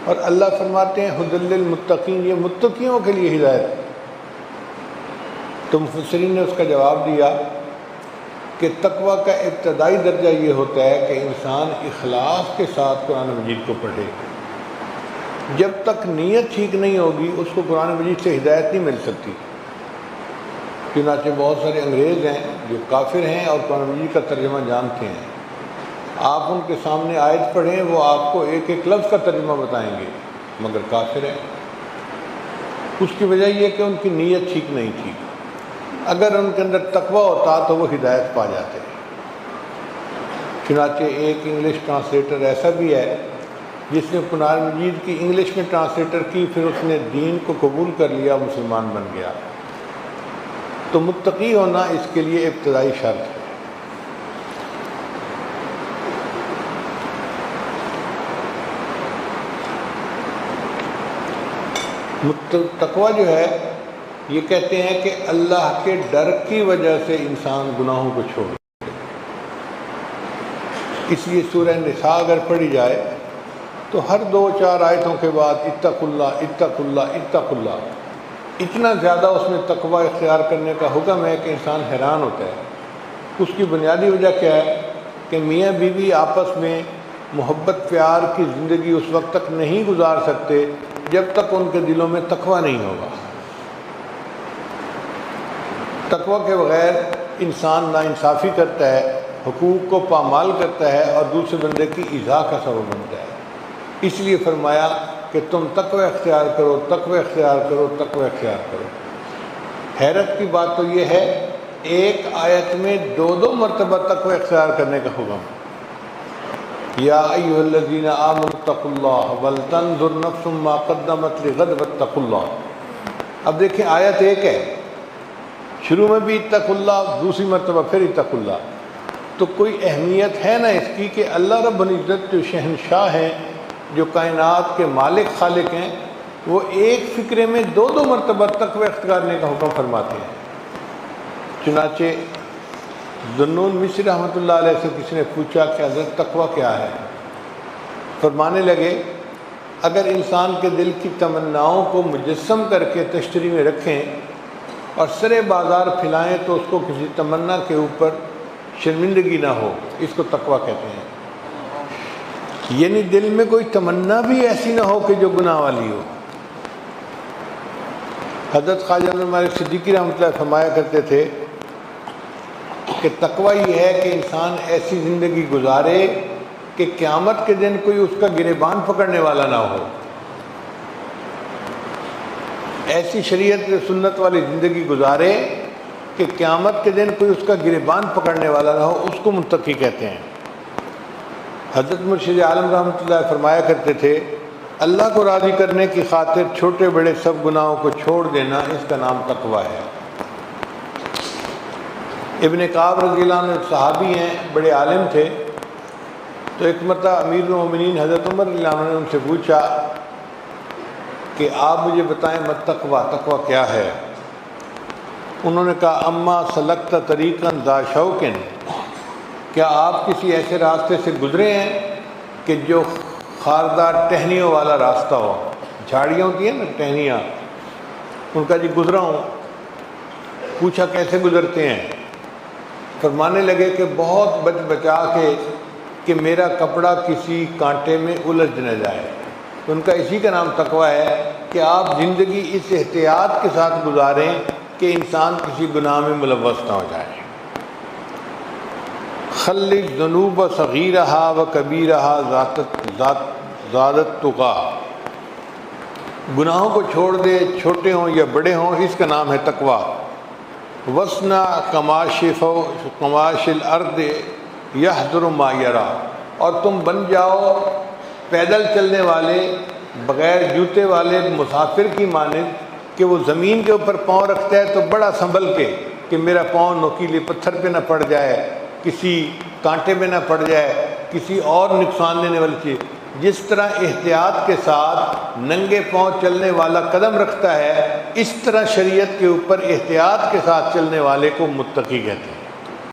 اور اللہ فرماتے ہیں ھدی للمتقین، یہ متقیوں کے لیے ہدایت ہے۔ تو مفسرین نے اس کا جواب دیا کہ تقویٰ کا ابتدائی درجہ یہ ہوتا ہے کہ انسان اخلاص کے ساتھ قرآن مجید کو پڑھے۔ جب تک نیت ٹھیک نہیں ہوگی اس کو قرآن مجید سے ہدایت نہیں مل سکتی۔ چنانچہ بہت سارے انگریز ہیں جو کافر ہیں اور قرآن مجید کا ترجمہ جانتے ہیں، آپ ان کے سامنے آیت پڑھیں وہ آپ کو ایک ایک لفظ کا ترجمہ بتائیں گے، مگر کافر ہیں۔ اس کی وجہ یہ کہ ان کی نیت ٹھیک نہیں تھی۔ اگر ان کے اندر تقویٰ ہوتا تو وہ ہدایت پا جاتے۔ چنانچہ ایک انگلش ٹرانسلیٹر ایسا بھی ہے جس نے قرآن مجید کی انگلش میں ٹرانسلیٹر کی، پھر اس نے دین کو قبول کر لیا، مسلمان بن گیا۔ تو متقی ہونا اس کے لیے ابتدائی شرط ہے۔ تقویٰ جو ہے یہ کہتے ہیں کہ اللہ کے ڈر کی وجہ سے انسان گناہوں کو چھوڑ۔ اس لیے سورہ نساء اگر پڑھی جائے تو ہر 2-4 آیتوں کے بعد اتقوا اللہ اتقوا اللہ اتقوا اللہ، اتنا زیادہ اس میں تقویٰ اختیار کرنے کا حکم ہے کہ انسان حیران ہوتا ہے۔ اس کی بنیادی وجہ کیا ہے کہ میاں بیوی آپس میں محبت پیار کی زندگی اس وقت تک نہیں گزار سکتے جب تک ان کے دلوں میں تقویٰ نہیں ہوگا۔ تقویٰ کے بغیر انسان ناانصافی کرتا ہے، حقوق کو پامال کرتا ہے اور دوسرے بندے کی ایذا کا سبب بنتا ہے۔ اس لیے فرمایا کہ تم تقوی اختیار کرو، تقوی اختیار کرو، تقوی اختیار کرو۔ حیرت کی بات تو یہ ہے ایک آیت میں 2 مرتبہ تقوی اختیار کرنے کا حکم۔ یا ایھا الذین آمنوا اتقوا اللہ ولتنظر نفس ما قدمت لغد واتقوا اللہ۔ اب دیکھیں آیت ایک ہے، شروع میں بھی اتقوا اللہ، دوسری مرتبہ پھر اتقوا اللہ۔ تو کوئی اہمیت ہے نا اس کی کہ اللہ رب العزت جو شہنشاہ ہیں، جو کائنات کے مالک خالق ہیں، وہ ایک فکرے میں 2 مرتبہ تقوی اختیار کرنے کا حکم فرماتے ہیں۔ چنانچہ ذنون مصری رحمۃ اللہ علیہ سے کسی نے پوچھا کہ حضرت تقویٰ کیا ہے؟ فرمانے لگے اگر انسان کے دل کی تمناؤں کو مجسم کر کے تشتری میں رکھیں اور سرے بازار پھیلائیں تو اس کو کسی تمنا کے اوپر شرمندگی نہ ہو، اس کو تقویٰ کہتے ہیں۔ یعنی دل میں کوئی تمنا بھی ایسی نہ ہو کہ جو گناہ والی ہو۔ حضرت خواجہ عبد المالک صدیقی رحمۃ اللہ فرمایا کرتے تھے کہ تقویٰ یہ ہے کہ انسان ایسی زندگی گزارے کہ قیامت کے دن کوئی اس کا گریبان پکڑنے والا نہ ہو۔ ایسی شریعت سنت والی زندگی گزارے کہ قیامت کے دن کوئی اس کا گریبان پکڑنے والا نہ ہو، اس کو متقی کہتے ہیں۔ حضرت مرشد عالم رحمۃ اللہ فرمایا کرتے تھے اللہ کو راضی کرنے کی خاطر چھوٹے بڑے سب گناہوں کو چھوڑ دینا، اس کا نام تقویٰ ہے۔ ابن کعب رضی اللہ عنہ صحابی ہیں، بڑے عالم تھے۔ تو ایک مرتبہ امیر المومنین حضرت عمر رضی اللہ عنہ نے ان سے پوچھا کہ آپ مجھے بتائیں مت تقویٰ، تقویٰ کیا ہے؟ انہوں نے کہا اما سلکت طریقا ذا شوق، کیا آپ کسی ایسے راستے سے گزرے ہیں کہ جو خاردار ٹہنیوں والا راستہ ہو؟ جھاڑیاں ہوتی ہیں نا ٹہنیاں، ان کا جی گزرا ہوں۔ پوچھا کیسے گزرتے ہیں؟ فرمانے لگے کہ بہت بچ بچا کے کہ میرا کپڑا کسی کانٹے میں الجھ نہ جائے۔ تو ان کا اسی کا نام تقویٰ ہے کہ آپ زندگی اس احتیاط کے ساتھ گزاریں کہ انسان کسی گناہ میں ملوث نہ ہو جائے۔ خلق ذنوب صغیرہا و کبیرہا زادت تقیٰ، گناہوں کو چھوڑ دے، چھوٹے ہوں یا بڑے ہوں، اس کا نام ہے تقویٰ۔ وصنع کماش الارض یحذر ما یرا، اور تم بن جاؤ پیدل چلنے والے بغیر جوتے والے مسافر کی مانند کہ وہ زمین کے اوپر پاؤں رکھتا ہے تو بڑا سنبھل کے کہ میرا پاؤں نوکیلے پتھر پہ نہ پڑ جائے، کسی کانٹے میں نہ پڑ جائے، کسی اور نقصان دینے والی چیز۔ جس طرح احتیاط کے ساتھ ننگے پاؤں چلنے والا قدم رکھتا ہے، اس طرح شریعت کے اوپر احتیاط کے ساتھ چلنے والے کو متقی کہتے ہیں۔